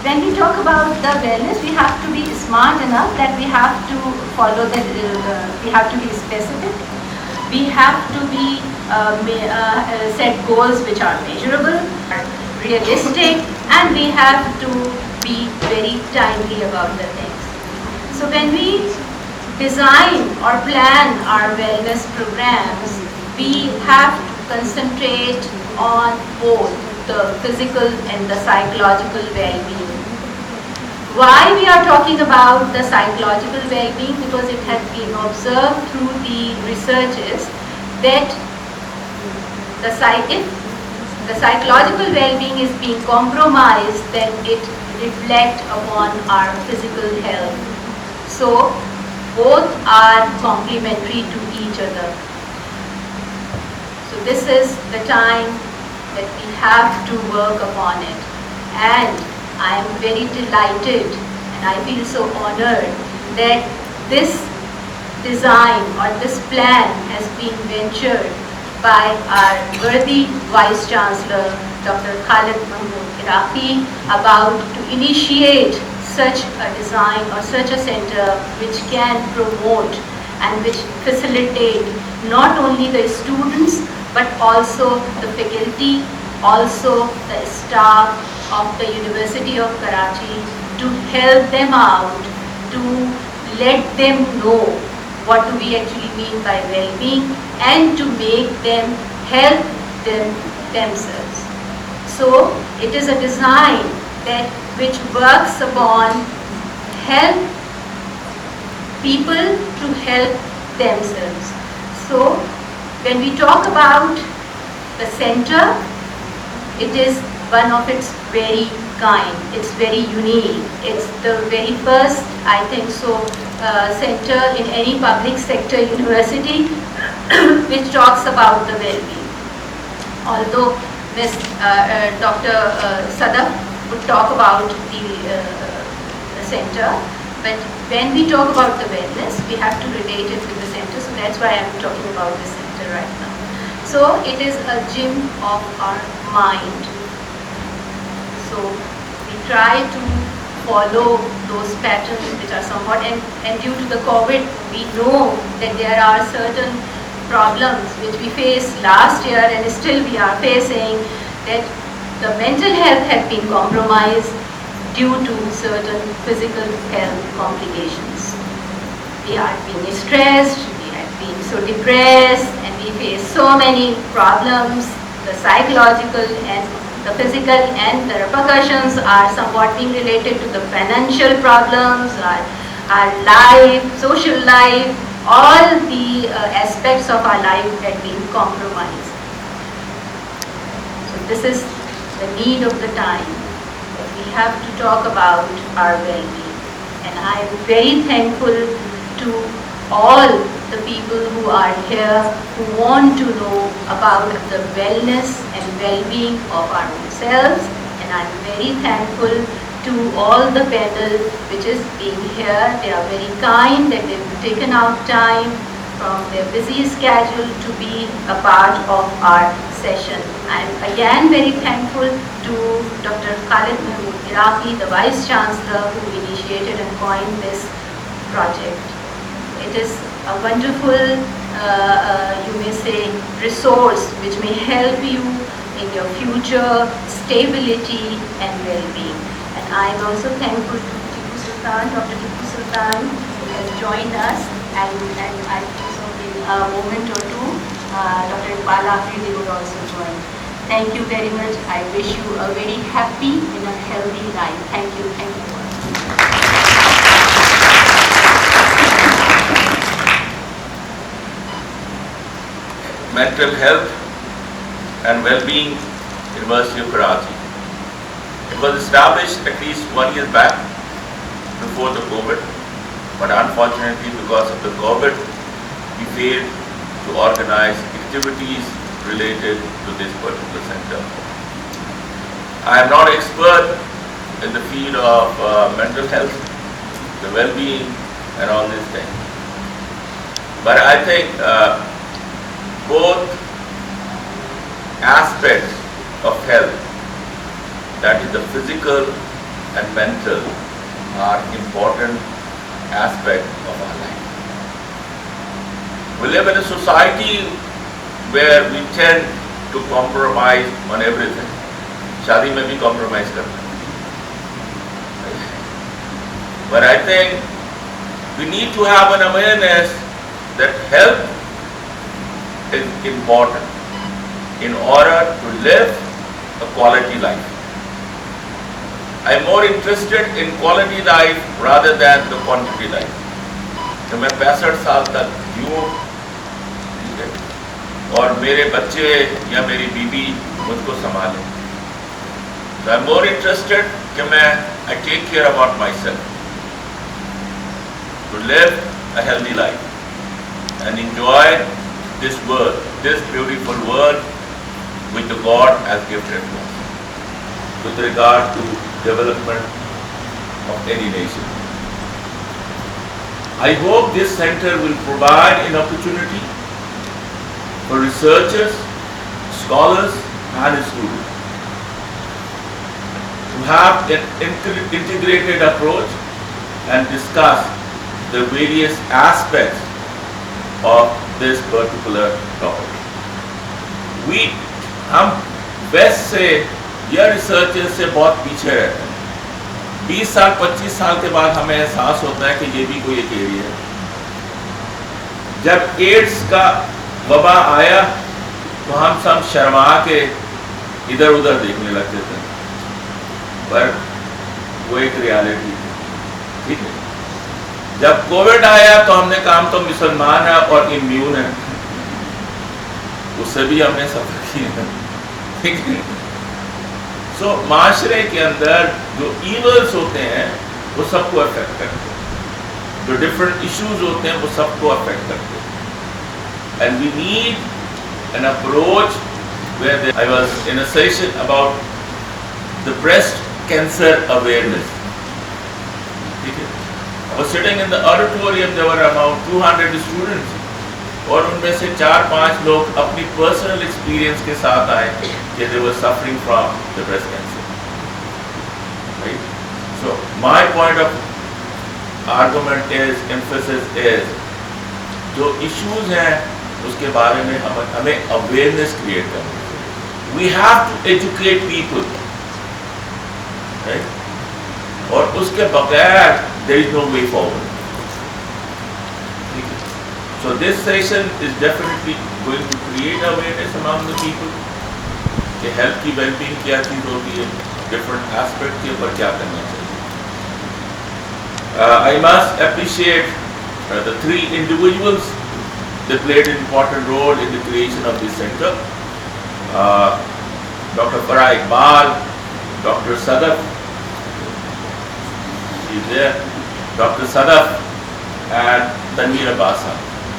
when we talk about the wellness, we have to be smart enough that we have to follow the, we have to be specific. We have to be set goals which are measurable, realistic, and we have to be very timely about the things. So when we design or plan our wellness programs, we have to concentrate on both the physical and the psychological well-being. Why we are talking about the psychological well-being? Because it has been observed through the researches that if the psychological well-being is being compromised, then it reflects upon our physical health. So both are complementary to each other. So this is the time that we have to work upon it. And I am very delighted and I feel so honored that this design or this plan has been ventured by our worthy Vice Chancellor, Dr. Khalid Mahmood Iraqi, about to initiate such a design or such a center which can promote and which facilitate not only the students but also the faculty, also the staff of the University of Karachi, to help them out, to let them know what do we actually mean by well-being and to make them help themselves. So it is a design that which works upon help people to help themselves. So when we talk about the center, it is one of its very kind. It's very unique. It's the very first, I think so, center in any public sector university which talks about the well-being. Although Dr. Sadaf would talk about the center, but when we talk about the wellness, we have to relate it with the center. So that's why I'm talking about the center right now. So it is a gym of our mind. So we try to follow those patterns which are somewhat, and due to the COVID, we know that there are certain problems which we faced last year and still we are facing, that the mental health has been compromised due to certain physical health complications. We are being stressed, we have been so depressed, and we face so many problems, the psychological and the physical, and the repercussions are somewhat being related to the financial problems, our life, social life, all the aspects of our life have been compromised. So this is the need of the time that we have to talk about our well-being. And I am very thankful to all the people who are here who want to know about the wellness and well-being of our own selves, and I'm very thankful to all the panel which is being here. They are very kind that they've taken out time from their busy schedule to be a part of our session. I'm again very thankful to Dr. Khalid Mahmood Iraqi, the Vice Chancellor, who initiated and coined this project. It is a wonderful, you may say, resource which may help you in your future stability and well-being. And I am also thankful to Tipu Sultan, Dr. Tipu Sultan, who has joined us, and I think so in a moment or two, Dr. Iqbal Afridi would also join. Thank you very much. I wish you a very happy and a healthy life. Thank you. Thank you. Mental Health and Well-being, University of Karachi. It was established at least 1 year back before the COVID, but unfortunately because of the COVID, we failed to organize activities related to this particular center. I am not expert in the field of mental health, the well-being and all these things, but I think both aspects of health, that is the physical and mental are important aspects of our life. We live in a society where we tend to compromise on everything. Shadi mein bhi compromise karna. But I think we need to have an awareness that health is important in order to live a quality life. I'm more interested in quality life rather than the quantity life. کہ میں 65 سال تک جیوں اور میرے بچے یا میری بیوی مجھ کو سنبھالیں. So I'm more interested کہ میں I take care about myself to live a healthy life and enjoy this world, this beautiful world which the God has gifted to us with regard to development of any nation. I hope this center will provide an opportunity for researchers, scholars and students to have an integrated approach and discuss the various aspects of this particular topic. ہم waste سے یا researcher سے بہت پیچھے رہتے ہیں. 20 سال 25 سال کے بعد ہمیں احساس ہوتا ہے کہ یہ بھی کوئی ایک ایریا ہے. جب ایڈز کا وبا آیا تو ہم سب شرما کے ادھر ادھر دیکھنے لگتے تھے, پر وہ ایک ریالٹی تھی. ٹھیک ہے, جب کووڈ آیا تو ہم نے کہا ہم تو مسلمان ہیں اور امیون ہیں, اس سے بھی ہم نے سفر کیا. ٹھیک ہے, سو معاشرے کے اندر جو ایولز ہوتے ہیں وہ سب کو افیکٹ کرتے ہیں, جو ڈفرنٹ ایشوز ہوتے ہیں وہ سب کو افیکٹ کرتے ہیں. And we need an approach where I was in a session about the breast cancer awareness. ٹھیک ہے, I was sitting in the auditorium, there were about 200 students, اور ان میں سے 4-5 لوگ اپنی پرسنل ایکسپیرینس کے ساتھ آئے کہ they were suffering from the breast cancer. Right? So my point of argument is, emphasis is, جو ایشوز ہیں اس کے بارے میں ہمیں اویئرنیس کریٹ کرنی ہے. We have to educate people. Right? اور اس کے بغیر there is no way forward. So this session is definitely going to create awareness among the people کہ health کی well-being کیا چیز ہوتی ہے, different aspect کے اوپر کیا کرنا چاہیے. I must appreciate the 3 individuals. They played an important role in the creation of this center. Dr. Farah Iqbal, Dr. Sadaf, she's there, Dr. Sadaf and Tanveer Abbas.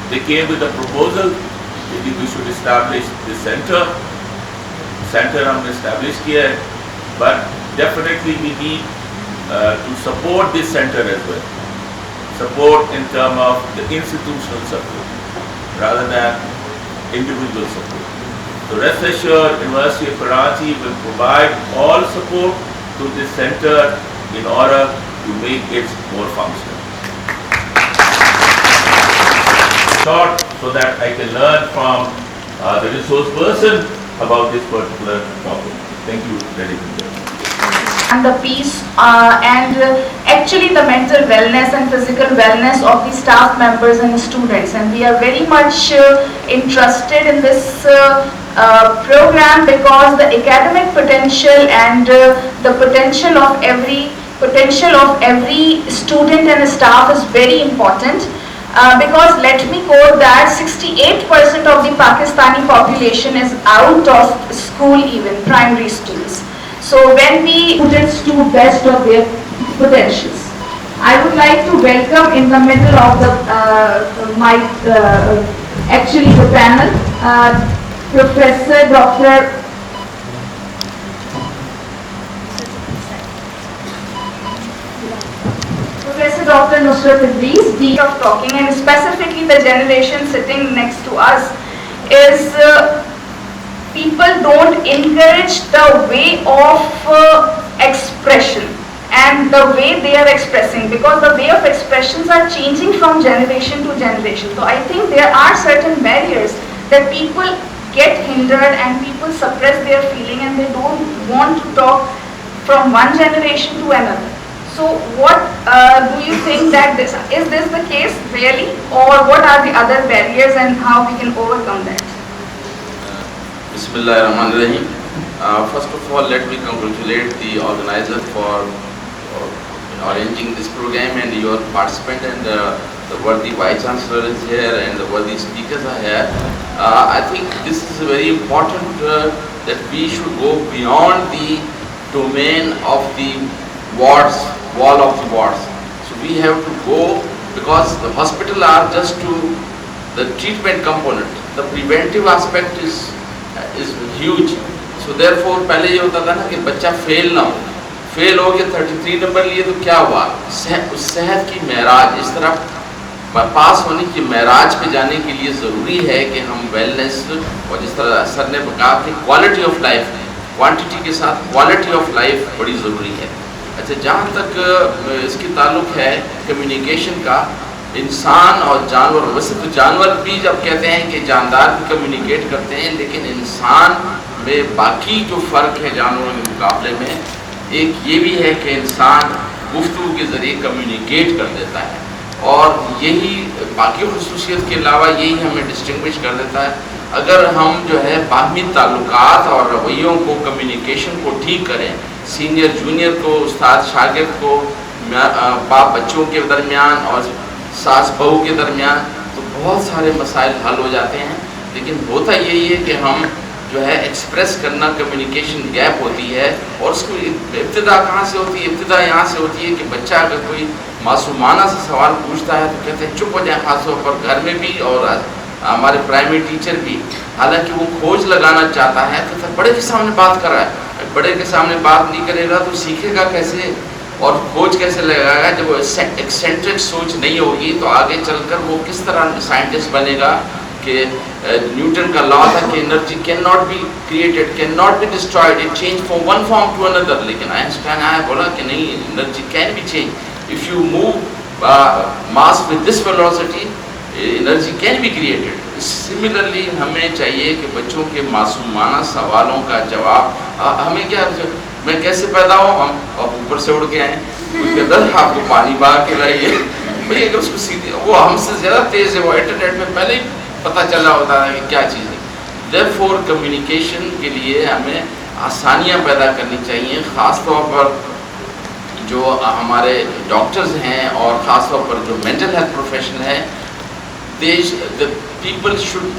They came with a proposal that we should establish this center. Center ہم establish کیا ہے, but definitely we need to support this center as well. Support in terms of the institutional support rather than individual support. So rest assured, University of Karachi will provide all support to this center in order to make it more functional. So that I can learn from the resource person about this particular topic. Thank you, ladies and gentlemen. And the peace and actually the mental wellness and physical wellness of the staff members and students, and we are very much interested in this program because the academic potential and the potential of every student and staff is very important. Because let me quote that 68% of the Pakistani population is out of school, even primary schools. So when we students do best of their potentials, I would like to welcome in the middle of the panel Professor Dr. Nusrat Idris, Dean of Talking, and specifically the generation sitting next to us is people don't encourage the way of expression and the way they are expressing, because the way of expressions are changing from generation to generation. So I think there are certain barriers that people get hindered and people suppress their feeling and they don't want to talk from one generation to another. So what do you think that is this the case really, or what are the other barriers and how we can overcome that? Bismillahirrahmanirrahim. First of all, let me congratulate the organizer for arranging this program and your participant, and the worthy Vice Chancellor is here and the worthy speakers are here. I think this is very important that we should go beyond the domain of the wards, wall of the wards. So we have to go, because the hospital are just to the treatment component. The preventive aspect is huge. So therefore पहले ये होता था ना कि बच्चा fail ना हो, fail हो गया 33 नंबर लिए तो क्या हुआ, उस सेहत की महराज, इस तरह पास होने की महराज पे जाने के लिए ज़रूरी है कि हम वेलनेस, और जिस तरह सर ने कहा कि क्वालिटी ऑफ लाइफ, क्वांटिटी के साथ क्वालिटी ऑफ लाइफ बड़ी ज़रूरी है. अच्छा, जहाँ तक इसकी ताल्लुक है कम्युनिकेशन का, इंसान और जानवर, वैसे तो जानवर भी जब कहते हैं कि जानदार भी कम्युनिकेट करते हैं, लेकिन इंसान में बाकी जो फ़र्क है जानवरों के मुकाबले में, एक ये भी है कि इंसान गुफ्तगू के ज़रिए कम्युनिकेट कर देता है, और यही बाकी खुसूसियत के अलावा यही हमें डिस्टिंग्विश कर देता है. अगर हम जो है बाहमी ताल्लुकात और रवैयों को, कम्युनिकेशन को ठीक करें, सीनियर जूनियर को, उस्ताद शागिर्द को, बाप बच्चों के दरमियान और सास बहू के दरमियान, तो बहुत सारे मसाइल हल हो जाते हैं. लेकिन होता यही है कि हम जो है एक्सप्रेस करना, कम्युनिकेशन गैप होती है, और उसको इब्तिदा कहाँ से होती है? इब्तिदा यहाँ से होती है कि बच्चा अगर कोई मासूमाना से सवाल पूछता है तो कहते हैं चुप हो जाए, खास तौर पर घर में भी और हमारे प्राइमरी टीचर भी. हालांकि वो खोज लगाना चाहता है तो बड़े के सामने बात कर रहा है, बड़े के सामने बात नहीं करेगा तो सीखेगा कैसे और खोज कैसे लगाएगा? जब वो एक्सेंट्रिक सोच नहीं होगी तो आगे चलकर वो किस तरह साइंटिस्ट बनेगा? कि न्यूटन का लॉ था कि energy can not be created, can not be destroyed, it change from one form to another. लेकिन आइंस्टाइन आया बोला कि नहीं, energy can be change. If you move mass with this velocity, energy can be created. Similarly हमें चाहिए कि बच्चों के मासूमाना सवालों का जवाब, हमें क्या, मैं कैसे पैदा हूँ, हम अब ऊपर से उड़ के आए, उसके अंदर आपको पानी बहा के लाइए भाई, अगर उसको सीधी, वो हमसे ज़्यादा तेज़ है, वो इंटरनेट में पहले ही पता चला होता है कि क्या चीज़ है. देयरफॉर कम्युनिकेशन के लिए हमें आसानियाँ पैदा करनी चाहिए, ख़ास तौर पर जो हमारे डॉक्टर्स हैं और ख़ास तौर पर जो मेंटल हेल्थ प्रोफेशन है, the people should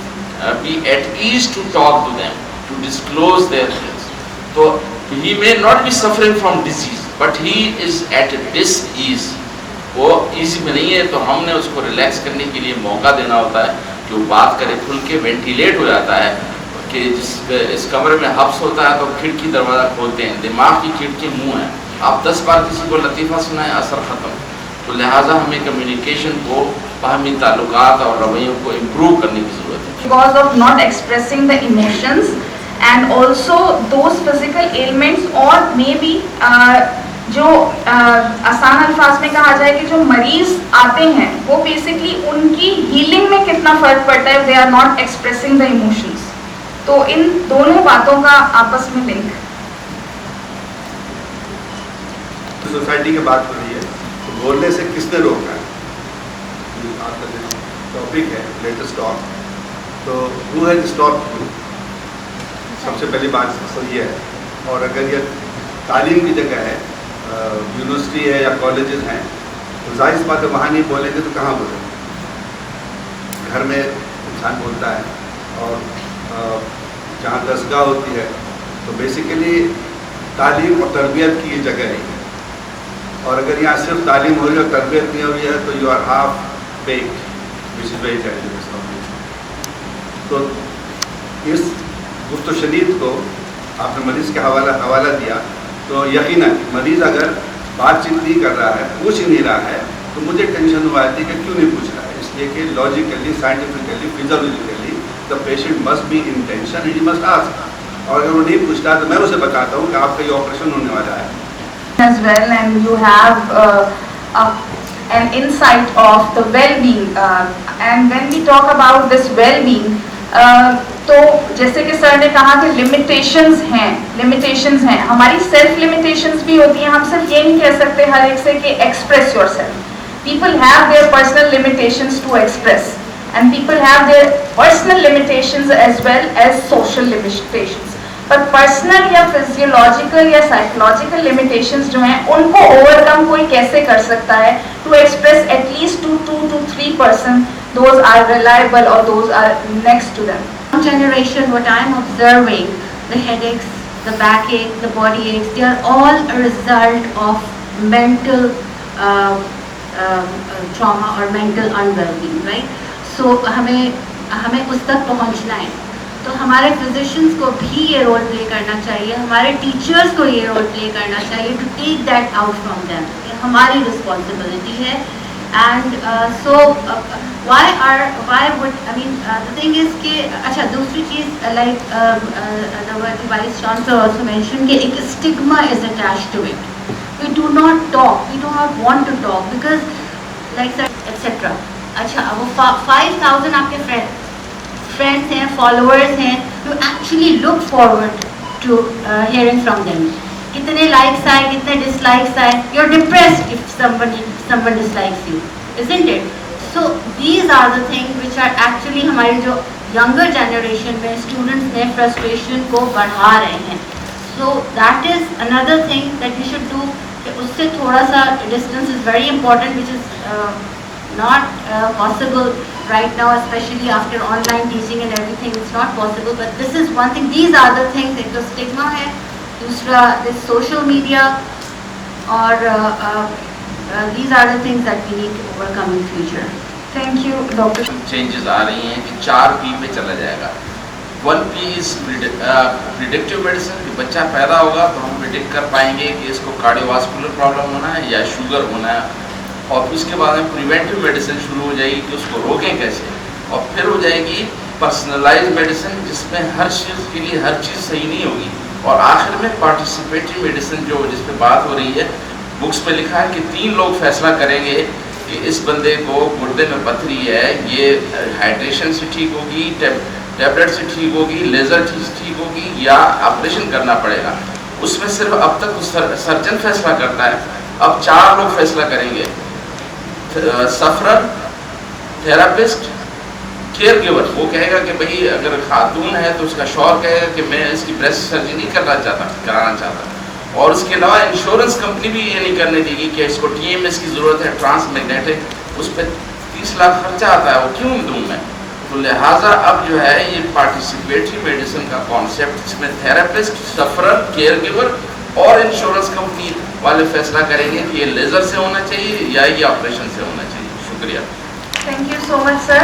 be at ease to talk to them, to disclose their things. So he may not be suffering from disease, but he is at dis-ease. वो easy में नहीं है, तो हमने उसको relax करने के लिए मौका देना होता है कि वो बात करे, खुल के वेंटिलेट हो जाता है. कि इस कमरे में हब्स होता है तो खिड़की दरवाज़ा खोलते हैं, दिमाग की खिड़की मुंह है, आप 10 बार किसी को लतीफ़ा सुनाएं, असर ख़त्म. तो लिहाजा हमें कम्युनिकेशन को, बाहमी ताल्लुकात और रवैयों को इम्प्रूव करने की ज़रूरत है. Because of not expressing the emotions and also those physical ailments, or maybe जो आसान अल्फाज में कहा जाए कि जो मरीज आते हैं वो बेसिकली उनकी हीलिंग में कितना फ़र्क पड़ता है, they are not expressing the emotions. तो इन दोनों बातों का आपस में लिंक. सोसाइटी की बात हो रही है तो बोलने से किसने रोका है? आपका जो टॉपिक है लेटेस्ट टॉक, तो हु हैज स्टॉप्ड यू? सबसे पहली बात तो ये है. और अगर ये तालीम की जगह है, यूनिवर्सिटी है या कॉलेजेस हैं, तो जाहिर बात है वहाँ नहीं बोलेंगे तो कहाँ बोलेंगे? घर में इंसान बोलता है, और जहाँ दरसगाह होती है तो बेसिकली तालीम और तरबियत की ये जगह है. और अगर यहाँ सिर्फ तालीम हो रही है और तरबियत नहीं हो रही है तो you are half baked, which is very dangerous. तो इस गुफ्त शदीद को आपने मरीज़ के हवाला दिया, तो यकीनन मरीज़ अगर बातचीत नहीं कर रहा है, पूछ ही नहीं रहा है, तो मुझे टेंशन हुआ थी कि क्यों नहीं पूछ रहा है. इसलिए कि logically, scientifically, physiologically the patient must be in tension and he must ask. और अगर वो नहीं पूछता तो मैं उसे बताता हूँ कि आपका ये ऑपरेशन होने वाला है. as well, and you have an insight of the well-being. And when we talk about this well-being, تو جیسے کہ سر نے کہا کہ لمیٹیشنز ہیں ہماری سیلف لمیٹیشنز بھی ہوتی ہیں. ہم صرف یہ نہیں کہہ سکتے ہر ایک سے کہ express yourself. People have their personal limitations to express, and people have their personal limitations as well as social limitations. پر پرسنل یا فزیولوجیکل یا سائیکولوجیکل لمیٹیشنز جو ہیں ان کو اوور کم کوئی کیسے کر سکتا ہے؟ To express at least two 2 to 3%, those are reliable or those are next to them. Generation, what I'm observing, the headaches, the backache, the body aches, they are all a result of mental trauma or mental unwell-being, right? So ہمیں اس تک پہنچنا ہے. تو ہمارے physicians کو بھی یہ role play کرنا چاہیے, ہمارے ٹیچرس کو یہ رول پلے کرنا چاہیے to take that out from them. یہ ہماری رسپانسبلٹی ہے. And so why would, I mean, the thing is کہ اچھا دوسری چیز like the Vice Chancellor also mentioned کہ ایک stigma is attached to it. We do not talk, we do not want to talk because like etc. اچھا وہ 5,000 آپ کے friends ہیں, followers ہیں, you actually look forward to hearing from them. کتنے likes آئے, کتنے ڈس لائکس آئے, you are depressed if someone dislikes you, isn't it? So these are the things which are actually ہماری جو younger generation میں students نے frustration کو بڑھا رہے ہیں. So that is another thing that we should do, کہ اس سے تھوڑا سا distance is very important, which is not possible right now, especially after online teaching and everything. It's not possible, but this is one thing. These are the things. ایک تو stigma ہے, دوسرا this social media, اور these are the things that we need to overcome in future. Thank you, Dr. Changes آ رہی ہیں کہ 4P پہ چلا جائے گا. 1P از پریڈکٹیو میڈیسن, کہ بچہ پیدا ہوگا تو ہم پریڈکٹ کر پائیں گے کہ اس کو کارڈیو واسکولر پرابلم ہونا ہے یا شوگر ہونا ہے, اور اس کے بعد میں پریونٹیو میڈیسن شروع ہو جائے گی کہ اس کو روکیں کیسے, اور پھر ہو جائے گی پرسنلائز میڈیسن جس میں ہر چیز کے لیے ہر چیز صحیح نہیں ہوگی, اور آخر میں پارٹیسپیٹری میڈیسن جو جس پہ بات ہو رہی ہے. بکس پہ لکھا ہے کہ 3 لوگ فیصلہ کریں گے کہ اس بندے کو گردے میں پتھری ہے, یہ ہائیڈریشن سے ٹھیک ہوگی, ٹیبلٹ سے ٹھیک ہوگی, لیزر ٹھیک ہوگی, یا آپریشن کرنا پڑے گا. اس میں صرف اب تک سرجن فیصلہ کرتا ہے, اب 4 لوگ فیصلہ کریں گے, سفرر, تھراپسٹ, کیئر گیور. وہ کہے گا کہ بھئی اگر خاتون ہے تو اس کا شوہر کہے گا کہ میں اس کی بریسٹ سرجری نہیں کرانا چاہتا, اور اس کے علاوہ انشورنس کمپنی بھی یہ نہیں کرنے دے گی کہ اس کو TMS کی ضرورت ہے, ٹرانس میگنیٹک, اس پہ 30 لاکھ خرچہ آتا ہے, وہ کیوں دوں میں. تو لہٰذا اب جو ہے یہ پارٹیسپیٹری میڈیسن کا کانسیپٹ, جس میں تھراپسٹ, سفرر, کیئر گیور اور انشورنس کمپنی والے فیصلہ کریں گے کہ یہ لیزر سے ہونا چاہیے یا یہ آپریشن سے ہونا چاہیے. شکریہ. Thank you so much, sir.